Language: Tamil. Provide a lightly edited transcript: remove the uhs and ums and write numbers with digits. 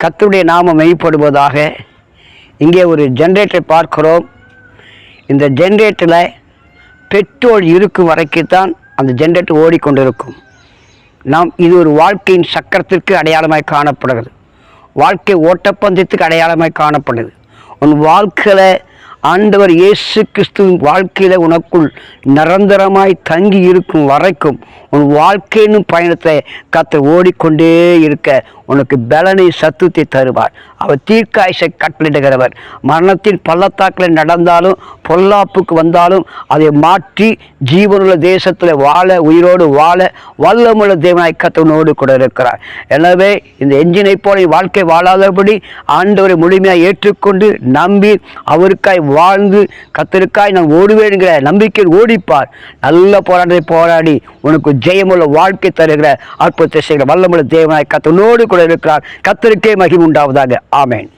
கர்த்தருடைய நாமம் மெய்ப்படுவதாக. இங்கே ஒரு ஜென்ரேட்டரை பார்க்கிறோம். இந்த ஜென்ரேட்டரில் பெட்ரோல் இருக்கும் வரைக்கும் தான் அந்த ஜென்ரேட்டர் ஓடிக்கொண்டிருக்கும். இது ஒரு வாழ்க்கையின் சக்கரத்திற்கு அடையாளமாய் காணப்படுகிறது. வாழ்க்கை ஓட்டப்பந்தயத்துக்கு அடையாளமாய் காணப்படுது. உன் வாழ்க்கையில் ஆண்டவர் இயேசு கிறிஸ்துவின் வாழ்க்கையில் உனக்குள் நிரந்தரமாய் தங்கி இருக்கும் வரைக்கும் உன் வாழ்க்கையின் பயணத்தை கர்த்தர் ஓடிக்கொண்டே இருக்க உனக்கு பலனை சத்துவத்தை தருவார். அவர் தீர்க்காயுசை கட்டளிடுகிறவர். மரணத்தின் பள்ளத்தாக்கில் நடந்தாலும் பொல்லாப்புக்கு வந்தாலும் அதை மாற்றி ஜீவனுள்ள தேசத்தில் வாழ, உயிரோடு வாழ வல்லமுள்ள தேவனாய் கர்த்தரோடு கூட இருக்கிறார். எனவே இந்த எஞ்சினை போல வாழ்க்கை வாழாதபடி ஆண்டவரை முழுமையாக ஏற்றுக்கொண்டு நம்பி அவருக்காய் வாழ்ந்து கர்த்தருக்காய் நான் ஓடுவேன்கிற நம்பிக்கையில் ஓடிப்பார். நல்ல போராட்டத்தை போராடி உனக்கு ஜெயமுள்ள வாழ்க்கை தருகிற அற்புதத்தை செய்கிற வல்லமுள்ள தேவனாய் கர்த்தரோடு கூட இருக்கிறார். கர்த்தருக்கே மகிமை உண்டாவதாக. ஆமென்.